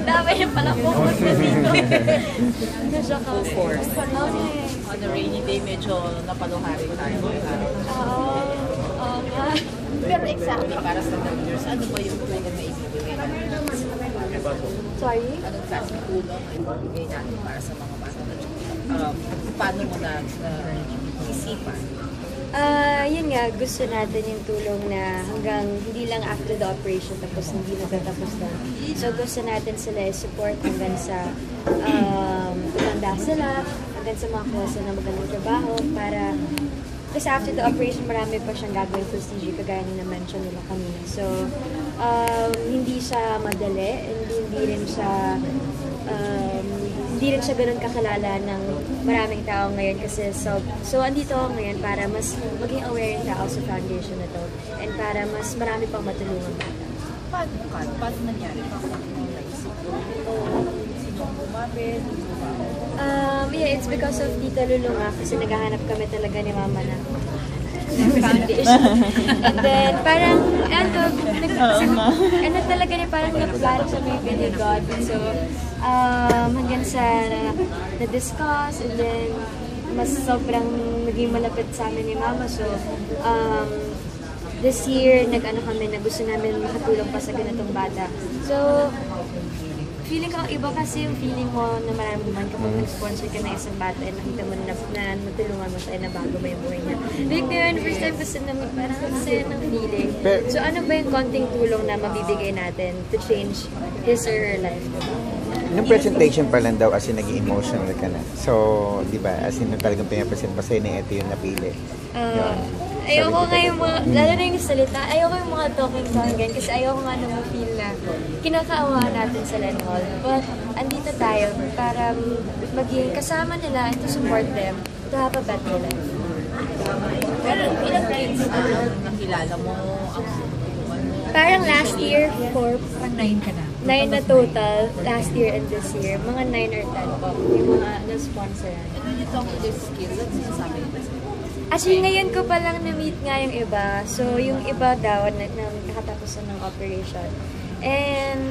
Dami niya pala pupunta dito. Of course. On a rainy day, medyo napaluhari tayo. Pero exactly. Para sa New Year's, ano ba yung tulong na ibibigay natin? Sorry? Anong klaseng tulong na ibibigay natin para sa mga bata? Paano mo na isipan? Yun nga, gusto natin yung tulong na hanggang hindi lang after the operation tapos hindi natatapos na. So gusto natin sila i-support hanggang sa tumanda sila, hanggang sa mga klase na magandang trabaho para kasi after the operation marami pa siyang gagawin procedure kagaya na mention nila kanina. So hindi siya madali, hindi rin siya ganun kakilala ng maraming tao ngayon kasi so andito ako ngayon para mas maging aware yung tao sa foundation na to and para mas marami pang matulungan bata. Paano nangyari? Bakit mo naisip? Sino kumapit? Yeah, it's because of Tita Lulu nga kasi naghahanap kami talaga ni Mama na foundation. And then parang ano talaga niya parang na-plan sa maybe ni God. So hanggang sa na-discuss and then mas sobrang naging malapit sa amin ni Mama. So this year nag-ano kami na gusto namin makatulong pa sa ganitong bata. So feeling ko iba kasi yung feeling mo na maramdaman kapag nag-sponsor ka na isang bata and nakita mo na natulungan mo siya na bago ba yung buhay niya. Like ngayon, first time kasi namin parang saya ng feeling. So ano ba yung konting tulong na mabibigay natin to change his or her life? Nung presentation pa lang daw as in naging emotional ka na. So, di ba, as in talagang pinapresent pa sa'yo na ito yung napili. Ayoko nga yung mga, lalo na yung salita, ayoko yung mga talking ganyan kasi ayoko nga nung feel na kinakaawaan natin sila and all. But, andito tayo para maging kasama nila and to support them to have a better life. Pero ilang kids na nakilala mo ang parang last year, 4, pang 9 ka na? 9 na total, last year and this year. Mga 9 or 10 po, yung mga na-sponsoran. And when you talk to their skills, ano sinasabi nila sa'yo? Actually, ngayon ko palang na-meet nga yung iba. So, yung iba daw na nakatapos ng operation. And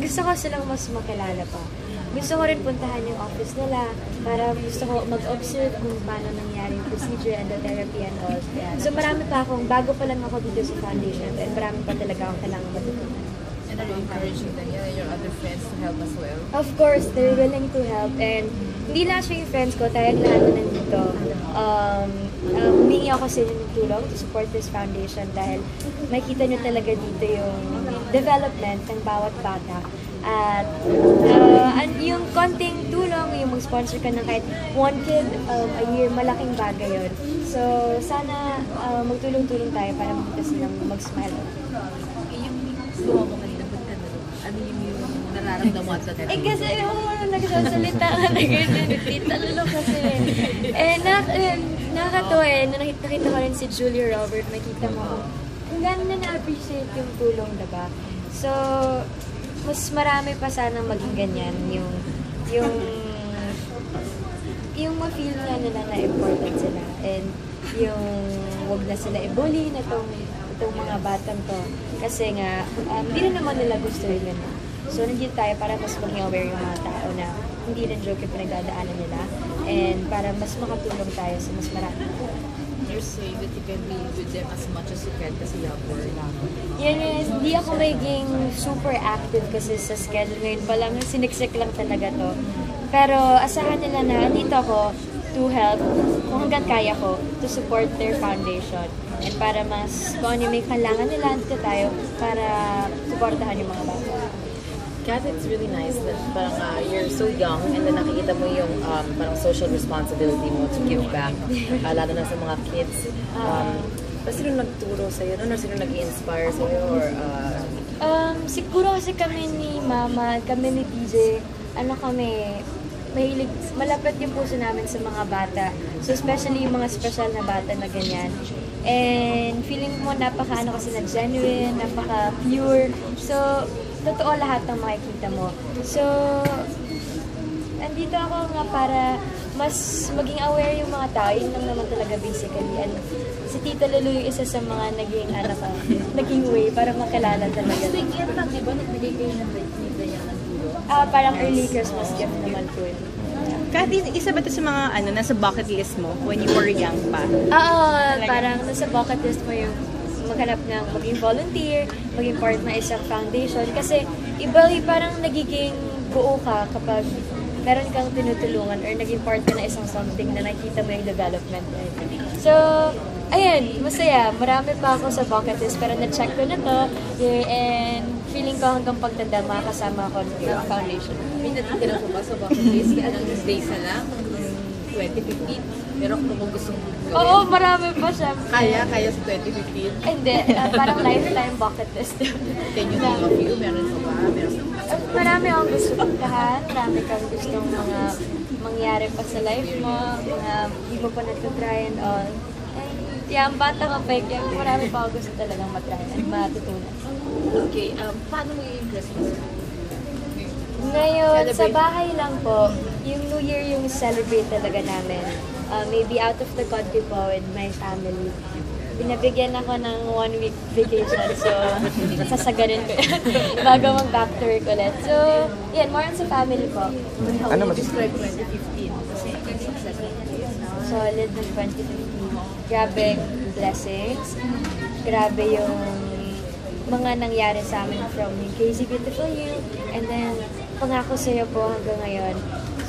gusto ko silang mas makilala pa. Gusto ko rin puntahan yung office nila para gusto ko mag-observe kung paano nangyari yung procedure and the therapy and all. So, marami pa akong, bago pa lang ako dito sa foundation and marami pa talaga akong kailangan matutunan. And are you encouraging them, your other friends to help as well? Of course, they're willing to help and hindi lang siya yung friends ko, tayong lahat na nandito. Humingi ako sa inyo ng tulong to support this foundation dahil makita nyo talaga dito yung development ng bawat bata. At yung konting tulong, yung mag-sponsor ka ng kahit one kid a year, malaking bagay yun. So, sana magtulong-tulong tayo para makita silang mag-smile. Yung luha mo kanina, ba't ka na ano yung nararamdaman at Eh kasi ako nagsasalita ka na ganyan, Tita Lulu kasi. Nakakatawa nung nakita ko rin si Julia Robert, makita mo, kung gano'n na na-appreciate yung tulong, diba? So, mas marami pa sanang maging ganyan, yung ma-feel nga nila na important sila, and yung wag na sila i-bully na itong mga batang to. Kasi nga, hindi rin naman nila gusto rin yun. So, nandito tayo para mas maging aware yung mga tao na hindi rin joke yung pinagdadaanan nila and para mas makatulong tayo sa mas marami. You're saying that you can be with them as much as you can kasi you have work. Yes, di ako magiging super active kasi sa schedule ngayon pa lang, siniksik lang talaga to. Pero asahan nila na andito ako to help kung hanggang kaya ko to support their foundation and para mas kung ano may kailangan nila, andito tayo para supportahan yung mga bata. Kat, it's really nice that parang you're so young and then nakikita mo yung parang social responsibility mo to give back, lalo na sa mga kids. Sino nagturo sa'yo? Ano sino nag-i-inspire sa'yo? Or, siguro kasi kami ni Mama, kami ni DJ, mahilig, malapit yung puso namin sa mga bata. So especially yung mga special na bata na ganyan. And feeling mo napaka-ano kasi na genuine, napaka-pure. So, totoo lahat ng makikita mo. So, andito ako nga para mas maging aware yung mga tao. Yun lang naman talaga basically. And si Tita Lulu yung isa sa mga naging, naging way para makilala talaga. Next year lang, di ba? Nagbigay kayo ng Diana ng tulong? Parang early Christmas gift naman po yun. Kahit isa ba ito sa mga nasa bucket list mo when you were young pa? Oo, parang nasa bucket list mo yung maghanap ng maging volunteer, maging part ng isang foundation. Kasi iba parang nagiging buo ka kapag meron kang tinutulungan or naging part ka na isang something na nakita mo yung development. So, ayun, masaya. Marami pa ako sa bucket list pero na-check ko na to and feeling ko hanggang pagtanda makakasama ako ng foundation. May natitira ko ba sa bucket list? Kaya anong days na lang? 2015? Pero kung mo gustong gawin? Oo, marami pa siya. Kaya sa 2015? Hindi, parang lifetime bucket list. Can you name a few? Meron pa ba? Marami akong gusto puntahan, marami kang gustong mga mangyari pa sa life mo, mga di mo pa natutry and all. And yeah, ang bata ka pa, kaya marami pa ako gusto talagang matry at matutunan. Okay, paano mo yung Christmas? Ngayon, sa bahay lang po, yung New Year yung celebrate talaga namin. Maybe out of the country po with my family. Binabigyan ako ng 1 week vacation, so sasagarin ko yan bago mag-back to work ulit. So, yan, more on sa family po. Ano mas Describe 2015. Solid ng 2015. Grabe blessings. Grabe yung mga nangyari sa amin from yung Crazy Beautiful You and then Pangako Sa'yo po hanggang ngayon.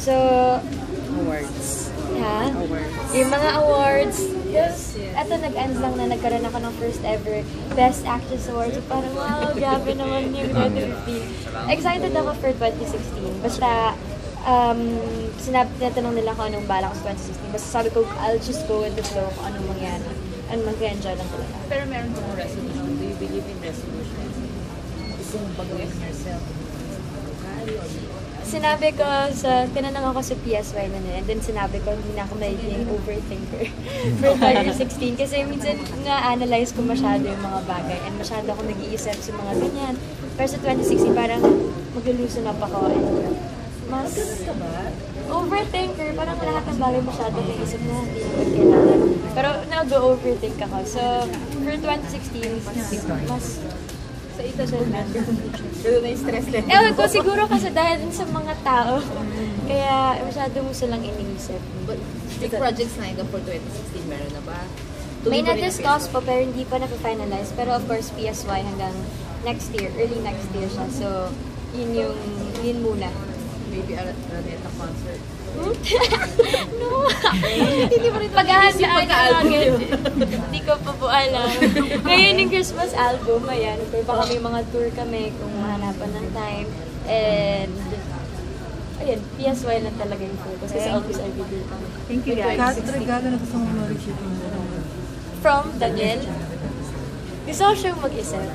So, Awards. ha? Yung mga awards, yes. Eto, nag-end lang na nagkaroon ako ng first ever Best Actress Award. So parang, wow, grabe naman yung 2015. Excited ako for 2016. Basta, tinatanong nila kung anong balak ko sa 2016. Basta sabi ko, I'll just go with the flow kung anong mangyari. And mag-enjoy lang talaga. Pero meron ka mga resolution. Do you believe in resolution? Gusto mong baguhin yourself? Sinabi ko tinanong ako sa PSY na and then sinabi ko hindi na ako magiging overthinker for 2016 kasi minsan na-analyze ko masyado yung mga bagay and masyado ako nag-iisip sa mga ganyan. Pero sa 2016 parang mag-loosen up ako and mas overthinker, parang lahat ng bagay masyado naisip na hindi naman kailangan. Pero nag-overthink ako. So, for 2016, mas Sa ito na doon na yung stress level. ewan ko, siguro kasi dahil din sa mga tao. Kaya masyado mo silang iniisip. But big projects lined up for 2016, meron na ba? May na-discuss po pero hindi pa na-finalize. Pero of course, PSY hanggang next year, early next year siya. So, yun muna. Maybe a Raneta concert. No! Hindi mo rin paghahandaan namin. Hindi ko pa po alam. Ngayon yung Christmas album, ayan. Pero baka may mga tour kami kung mahanapan ng time. And, ayun, PSY lang talaga yung focus. Kasi always everyday kami. Thank you, guys. Regalo na gusto mong ma-receive mo. From Daniel. Gusto ko siyang mag-isip.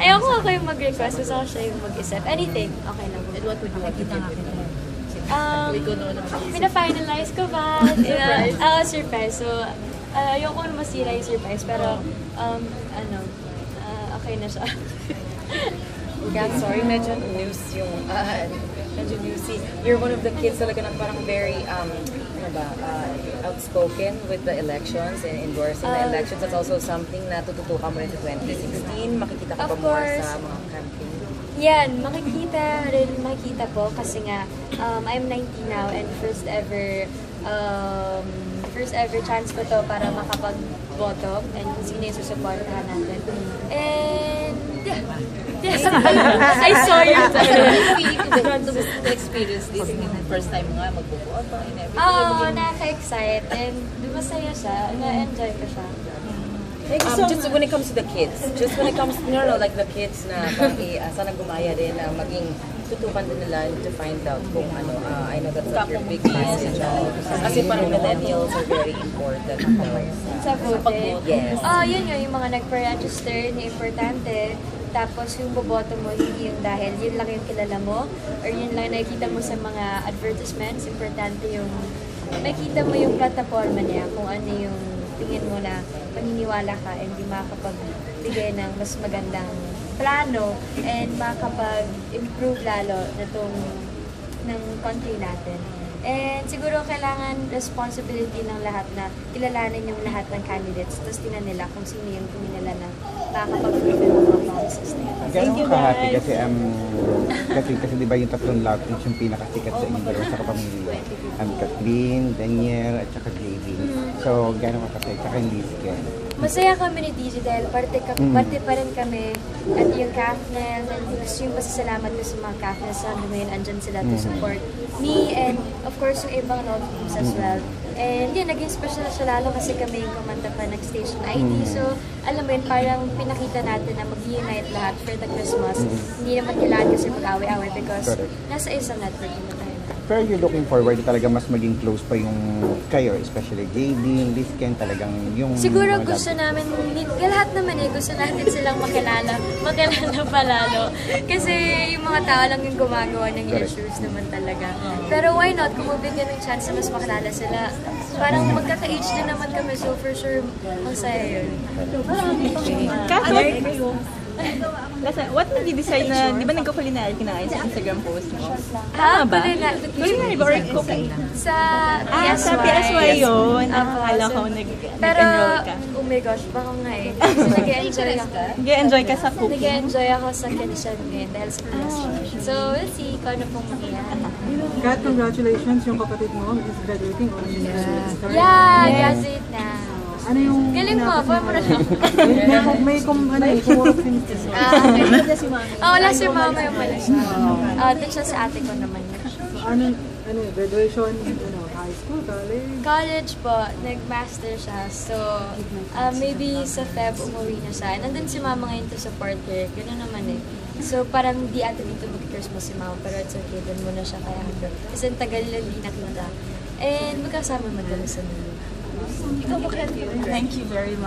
Ayoko ako yung mag-request. Gusto ko siya yung mag-isip. Anything, okay lang. And what would you want to give with them? Pina-finalize ko ba? Surprise? Surprise. So, ayoko na masira yung surprise. Pero, okay na siya. God, sorry, medyo news yung, medyo newsy. You're one of the kids talaga na parang very, outspoken with the elections and endorsing the elections. That's also something na tututukan mo rin sa 2016. Makikita ka Of pa more course. sa mga campaign. Yan, makikita po kasi nga, I'm 19 now and first ever chance ko to para makapag-boto and kung sino yung susuportahan natin. And, yeah. Yes. I saw you. To experience this first time nga, magbubuoto and everything. Oo, nakaka-excite and masaya siya. Na-enjoy ko siya. Just when it comes to the kids, like the kids na sana gumaya din na maging tutukan din nila to find out kung ano, I know that's not your big message. Kasi parang millennials are very important Sa vote. Yes. Yun yung mga nag-register na importante. Tapos yung boboto mo, hindi yung dahil yun lang yung kilala mo or yun lang nakikita mo sa mga advertisements. Importante yung makita mo yung plataforma niya kung ano yung tingin mo na paniniwala ka and di makapagbigay ng mas magandang plano and makapag-improve lalo na ng country natin. And siguro kailangan responsibility ng lahat na kilalanin yung lahat ng candidates. Tapos tingnan nila kung sino yung nila na makakapag-fulfill ng mga promises na yun. Gano'n ka happy kasi di ba yung tatlong love teams yung pinakasikat sa inyo dalawa sa kapamilya? Kathleen, Daniel, at saka JD. So, gano'n ka kasi, tsaka yung Lizken. Masaya kami ni DJ dahil parte pa rin kami at yung Kafnel, and gusto yung pasasalamat ko sa mga Kafnel sa ngayon andyan sila to support me and of course yung ibang love teams as well. And yun, naging special siya lalo kasi kami yung kumanta pa ng station ID. So, alam mo yun, parang pinakita natin na mag-unite lahat for the Christmas. Hindi naman kailangan kasi mag-away-away because nasa isang network naman tayo. Pero you're looking forward na talaga mas maging close pa yung kayo, especially JD, Lizken, talagang yung... Siguro gusto namin, lahat naman gusto natin silang makilala palalo. Kasi yung mga tao lang yung gumagawa ng issues naman talaga. Pero why not, kung mabigyan ng chance na mas makilala sila, parang magkaka-age din naman kami, so for sure, ang saya yun. What made you decide na, di ba nagko-culinary ka na sa Instagram post mo? Tama ba? Culinary ba or cooking? Sa Sa PSY yun. Akala ko nag-enroll ka. Oh my gosh, baka nga eh. Kasi nag-enjoy ako. Nag-enjoy ka sa cooking? Nag-enjoy ako sa kitchen ngayon dahil sa restaurant. So, we'll see kung ano pong mangyayari. Kat, congratulations yung kapatid mo is graduating on the Yeah, graduate na. Ano yung... Galing mo, para lang. Kumurot din siya. Wala si mama yung pala siya. Doon siya sa ate ko naman. So, graduation, high school, college? College po, nag-master siya. So, maybe sa Feb umuwi na siya. And nandun si mama ngayon to support her. Gano'n naman eh. So, parang di ata dito mag-Christmas si mama, pero it's okay. Doon muna siya kaya hanggang. Kasi ang tagal na di nakita. And magkasama madalas sa nila. Thank you very much.